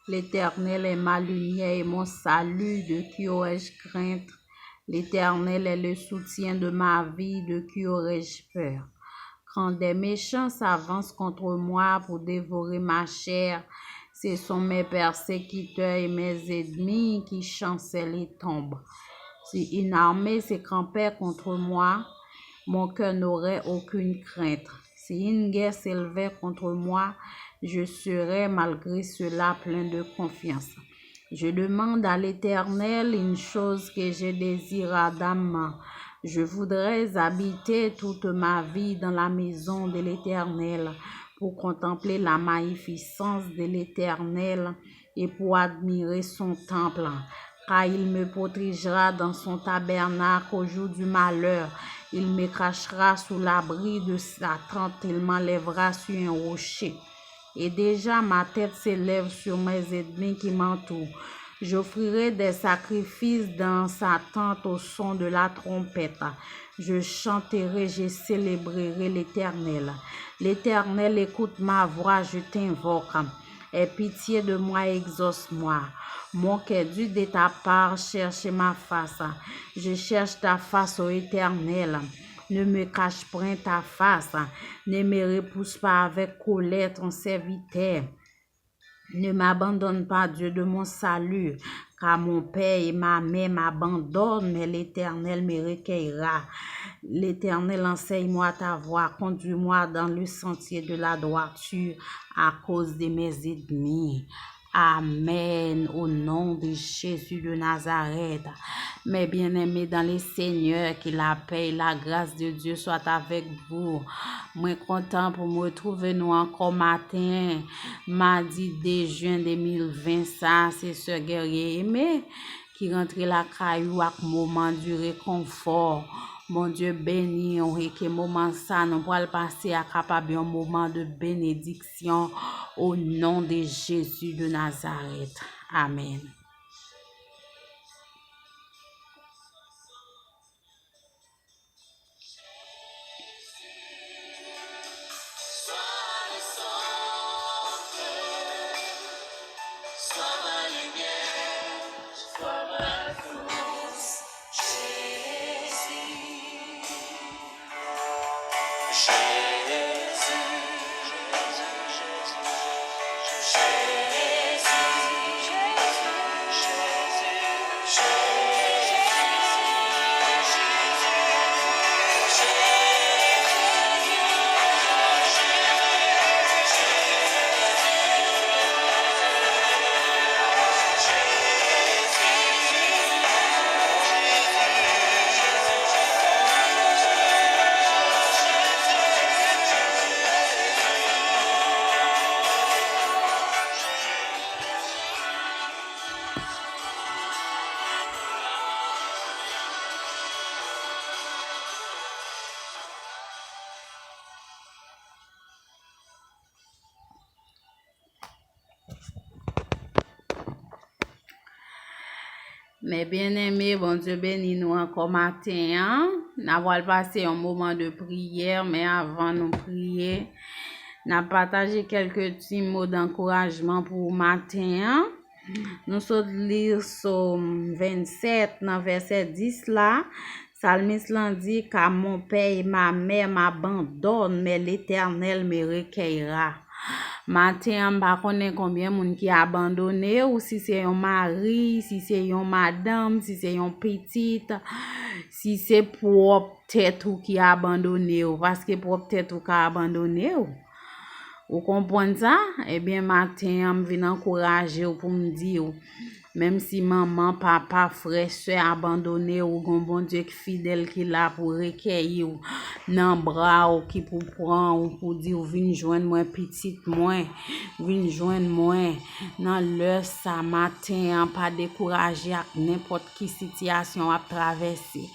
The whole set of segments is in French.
L'Éternel est ma lumière et mon salut, de qui aurais-je crainte? L'Éternel est le soutien de ma vie, de qui aurais-je peur? Quand des méchants s'avancent contre moi pour dévorer ma chair, ce sont mes persécuteurs et mes ennemis qui chancellent et tombent. Si une armée se campait contre moi, mon cœur n'aurait aucune crainte. Si une guerre s'élevait contre moi, je serais malgré cela plein de confiance. Je demande à l'Éternel une chose que je désire ardemment. Je voudrais habiter toute ma vie dans la maison de l'Éternel pour contempler la magnificence de l'Éternel et pour admirer son temple. Car il me protégera dans son tabernacle au jour du malheur. Il me cachera sous l'abri de sa tente, il m'enlèvera sur un rocher. Et déjà ma tête s'élève sur mes ennemis qui m'entourent. J'offrirai des sacrifices dans sa tente au son de la trompette. Je chanterai, je célébrerai l'Éternel. L'Éternel, écoute ma voix, je t'invoque. Aie pitié de moi, exauce-moi. Mon cœur dû de ta part, cherche ma face. Je cherche ta face, ô Éternel. Ne me cache point ta face. Ne me repousse pas avec colère ton serviteur. Ne m'abandonne pas, Dieu de mon salut, car mon père et ma mère m'abandonnent, mais l'Éternel me recueillera. L'Éternel, enseigne-moi ta voie, conduis-moi dans le sentier de la droiture à cause de mes ennemis. Amen, au nom de Jésus de Nazareth. Mes bien-aimés dans les Seigneurs, que la paix et la grâce de Dieu soient avec vous. Moi content pour me retrouver nous encore matin, mardi 2 juin 2020, ça c'est ce guerrier aimé qui rentre la caillou avec moment du réconfort. Mon Dieu béni, et que moment ça, nous pourrons le passer à capable un moment de bénédiction au nom de Jésus de Nazareth. Amen. Mes bien-aimés, bon Dieu bénis nous encore matin. Hein? Nous allons passer un moment de prière, mais avant de prier, nous allons partager quelques petits mots d'encouragement pour matin. Hein? Nous sommes lire Somme 27, dans verset 10 là. Psalmiste l'a dit, car mon père et ma mère m'abandonnent, mais l'Éternel me recueillera. Matin, je ne connais combien de monde qui a abandonné, ou si c'est un mari, si c'est une madame, si c'est une petite, si c'est propre tête ou qui a abandonné, parce que propre tête ou qui a abandonné. Vous comprenez ça? Eh bien, matin, je viens encourager pour me dire, même si maman, papa, frère, soeur abandonné ou bon Dieu qui fidèle qui là pour recueillir ou dans bras ou qui pour prendre ou pour dire viens joindre moi petite moi, viens joindre moi dans l'heure ça matin, pas décourager avec n'importe qui situation à traverser.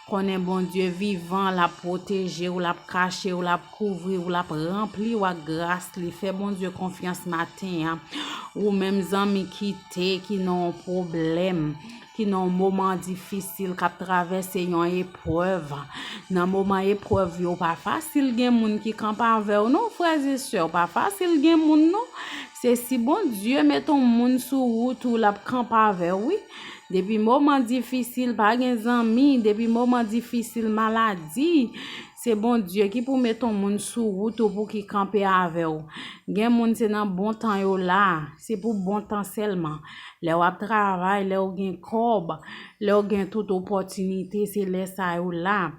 Connaît bon Dieu vivant, la protéger ou la cacher ou la couvrir ou la remplir ou grâce, lui fait bon Dieu confiance matin, ou même amis qui n'ont problème, qui n'ont moment difficile, qui traversent une épreuve. Dans moment épreuve, yo pas facile gen moun qui campe avec nous, frères et sœurs, pas facile gen moun non. C'est si bon Dieu met ton moun sous route ou la campe avec oui. Depuis moment difficile, pas gen amis, depuis moment difficile, maladie, c'est bon Dieu qui pour mettre ton monde sous route pour qui camper avec ou. Gen moun c'est dans bon temps yo là, c'est pour bon temps seulement. Le ou travail, le ou gen cob, le ou gen toute opportunité, c'est les ça yo là.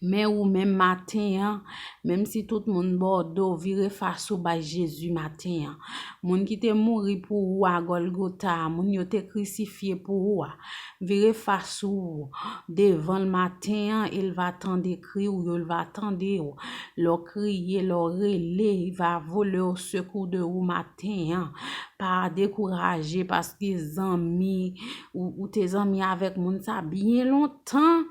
Mais ou même matin, même si tout le monde bordeaux vire face au bas Jésus matin, moun qui te mouri pour ou à Golgotha, moun yo te crucifié pour ou, vire face ou devant le matin, il va attendre crier ou il va attendre le crier, le relais, il va voler au secours de ou matin, pas décourager parce que amis ou tes amis avec moun ça bien longtemps,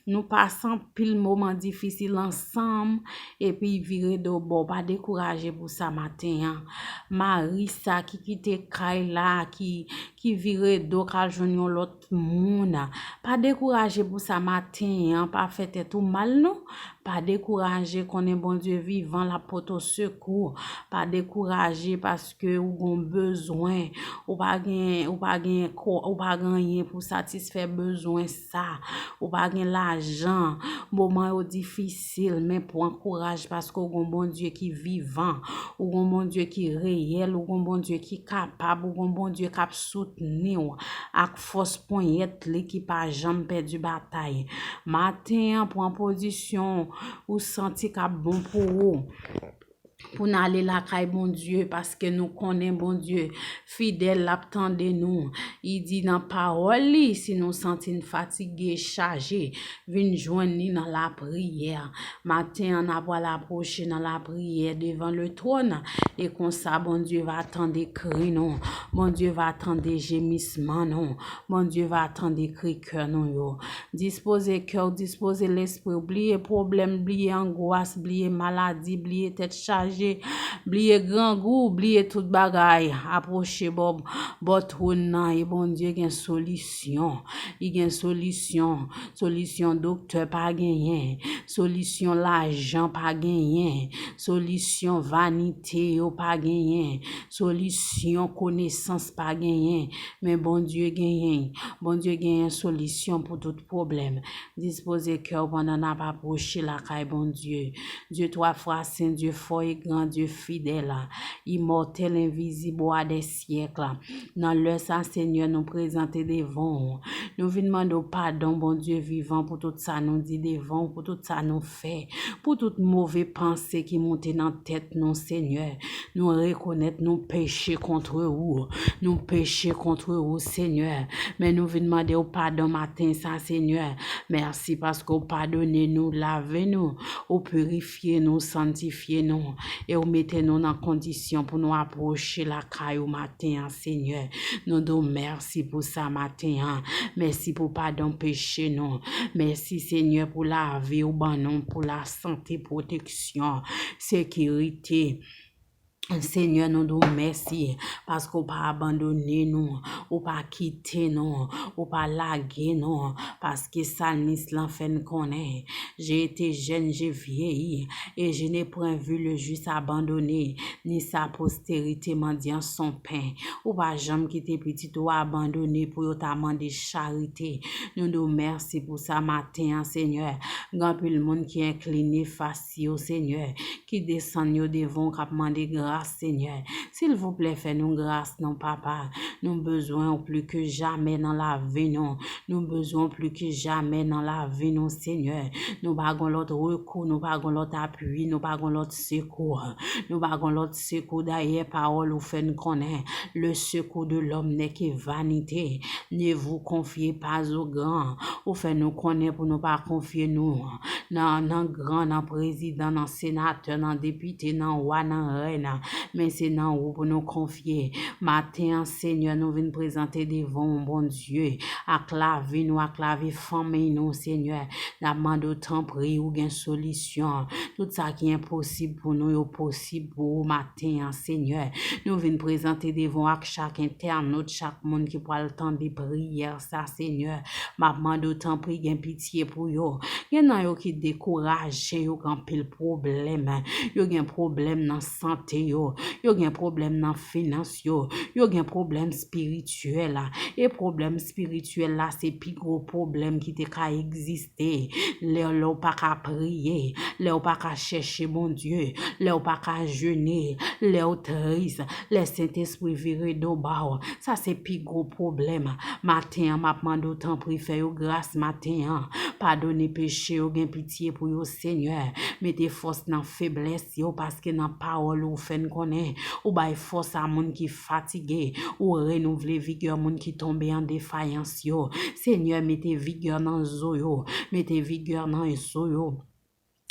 nous passons pile moment difficile ensemble et puis virer de bon pas décourager pour ça matin. Marie ça qui quitte Kaila qui virer do ka joindre l'autre monde. Pas décourager pour ça matin, pas fait tout mal non. Pas décourager qu'on est bon Dieu vivant la porte au secours. Pas décourager parce que ou ont besoin ou pas gagner pour satisfaire besoin ça. Ou pas gagner l'argent. Moment difficile mais pour encourager parce que ou bon Dieu qui vivant, ou bon Dieu qui réel, ou bon Dieu qui capable, ou bon Dieu qui soutenir avec force poignette qui pas jamais perdu bataille. Matin pour en position ou senti qu'a bon pour vous. Pour n'aller la caille bon Dieu parce que nous connaissons bon Dieu fidèle l'attendez nous il dit dans parole si nous sentons fatigués chargés venez joindre nous dans la prière matin on a l'approcher dans la prière devant le trône et comme ça bon Dieu va attendre cri non bon Dieu va attendre gémissement non bon Dieu va attendre cri cœur non yo disposer cœur disposer l'esprit oublier problème oublier angoisse oublier maladie oublier tête chargée oublier grand goût, oublier toute bagaille, approcher Bob, et bon Dieu gen solution. Il gen solution, solution docteur pas gagné, solution l'argent pas gagné, solution vanité pas gagné, solution connaissance pas gagné, mais bon Dieu gagne. Bon Dieu gagne solution pour tout problème. Disposez cœur pendant n'a pas approcher la caille bon Dieu. Dieu trois fois saint, Dieu fort et grand, Dieu fidèle, immortel, invisible à des siècles. Dans le sang, Seigneur, nous présenter devant. Nous venons demander pardon, bon Dieu vivant, pour tout ça nous dit devant, pour tout ça nous fait, pour toute mauvaise pensée qui monte dans la tête, non, Seigneur. Nous reconnaître nos péchés contre vous. Nous péchés contre vous, Seigneur. Mais nous venons demander pardon matin, ça, Seigneur. Merci parce que vous pardonnez nous, lavez nous, vous purifiez nous, sanctifiez nous. Et vous mettez nous dans condition pour nous approcher la caille au matin, Seigneur. Nous donnons merci pour ça matin. Merci pour pardon péché nous. Merci Seigneur pour la vie au bon nom, pour la santé, protection, sécurité. Seigneur, nous nous merci parce qu'on pas abandonné nous, ou pas quitté nous, ou pas lagué nous, parce que Salmis l'enfant connaît. J'ai été jeune, j'ai vieilli, et je n'ai point vu le juste abandonné, ni sa postérité mendiant son pain. Ou pas jamais quitté petit ou abandonné pour ta demander charité. Nous nous merci pour ça matin, Seigneur. Grand peu le monde qui est incliné face au Seigneur, qui descend devant, qui a demandé grâce, Seigneur. S'il vous plaît, fais-nous grâce, non, papa. Nous besoin plus que jamais dans la vie, non. Nous besoin plus que jamais dans la vie, non, Seigneur. Nous n'avons l'autre recours, nous n'avons l'autre appui, nous n'avons l'autre secours. Nous n'avons l'autre secours d'ailleurs, parole ou fait nous connaître. Le secours de l'homme n'est que vanité. Ne vous confiez pas au grand. Ou fait nous connaître pour nous pas confier nous. Dans grand, dans président, dans sénateur, dans député, dans roi, dans reine. Mais c'est dans où pour nous confier. Matin, Seigneur, nous venons présenter devant bon Dieu. Acclaver nous, acclaver famille nous, Seigneur. La demande autant prier ou gain solution. Tout ça qui est impossible pour nous est possible pour matin, Seigneur. Nous venons présenter devant chaque internaute, chaque monde qui prend le temps de prière, ça, Seigneur. Ma demande autant prier, gain pitié pour yo. Il y en a yo qui découragé, yo quand pile problème. Yo gen problème dans santé yo. Yo gen problème dans finance yo. Yo gen problème spirituel là. Et problème spirituel là, c'est plus gros problème qui te ka exister. Le ou pas ka prier, le ou pas ka chercher mon Dieu, le ou pas ka jeûner, le ou triste, le Saint-Esprit viré do ba. Ça c'est plus gros problème. Matin m'a demandé autant pri faire grâce matin. Pardonnez péché ou gen pitié pour yo Seigneur. Mettez force dans faiblesse yo parce que dans parole ou fait connaît ou bay force à monde qui fatigué ou renouveler vigueur monde qui tombe en défaillance yo. Seigneur, mettez vigueur dans zo yo, mettez vigueur dans zo yo.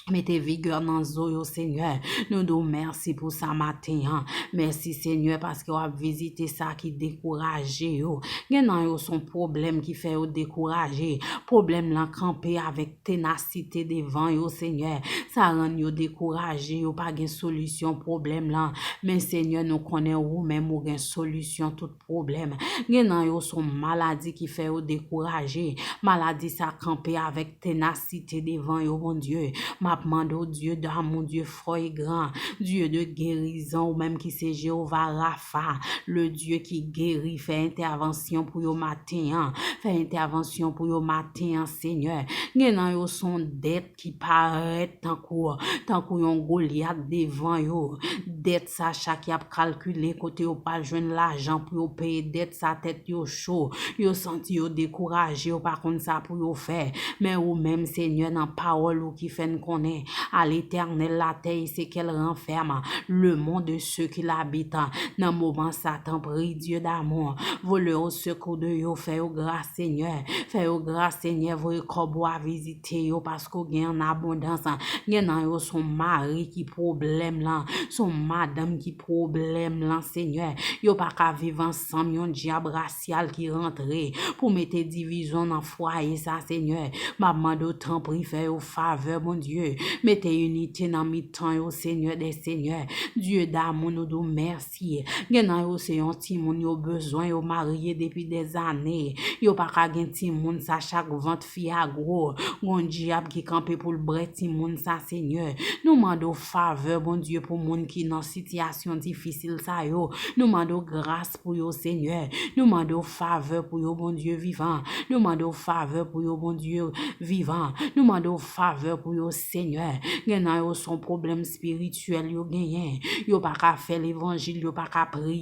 Mettez vigueur dans Zoyo, Seigneur. Nous nous merci pour ça matin. Merci, Seigneur, parce que vous avez visité ça qui décourage. Il y a son problème qui fait décourager. Problème là, camper avec ténacité devant yo, Seigneur. Ça rend yo découragé. Yo pas de solution problème là. Mais, Seigneur, nous connaissons ou même ou une solution tout problème. Il y a son maladie qui fait décourager. Maladie ça camper avec ténacité devant yo, mon Dieu. Ma demande au Dieu d'amour, Dieu fort et grand, Dieu de guérison, ou même qui c'est Jéhovah Rapha, le Dieu qui guérit, fait intervention pour yo matin, fait intervention pour yo matin, Seigneur. Gen nan yo son dette qui paraît tant qu'on yon Goliath devant yo, dette ça chaque y a calculé côté yo pas joindre l'argent pour yo payer dette sa tête yo chaud, yo senti yo découragé, yo pas contre ça pour yo faire, mais ou même Seigneur dans parole ou qui fait connaît à l'éternel la terre c'est qu'elle renferme le monde de ceux qui l'habitent. Dans moment Satan prie Dieu d'amour voler au secours de yo, fait au grâce Seigneur, fait au grâce Seigneur, voyez corbeau à visiter yo parce qu'on gagne en abondance. Gen nan yo son mari qui problème là, son madame qui problème là, Seigneur. Yo pas qu'à vivre ensemble, yon diable racial qui rentre pour mettre division dans foyer ça, Seigneur. Ma demande autant prie faire au faveur, mon Dieu. Mettez unité dans mi-temps, au Seigneur des Seigneurs. Dieu d'amour, nous nous merci. Gen nan yo c'est un petit moun yo besoin, yo marié depuis des années. Yo pas qu'à gen ti moun ça chaque vente fi a gros. Gon diable qui campe pour le bret ti moun ça, Seigneur. Nous mandons faveur, bon Dieu, pour moun qui dans situation difficile ça yo. Nous mandons grâce pour yo, Seigneur. Nous mandons faveur pour yo, bon Dieu vivant. Nous mandons faveur pour yo, bon Dieu vivant. Nous mandons faveur pour yo, Seigneur. Gen nan yo son problème spirituel yo genyen. Yo pas qu'à faire l'évangile, yo pas qu'à prier.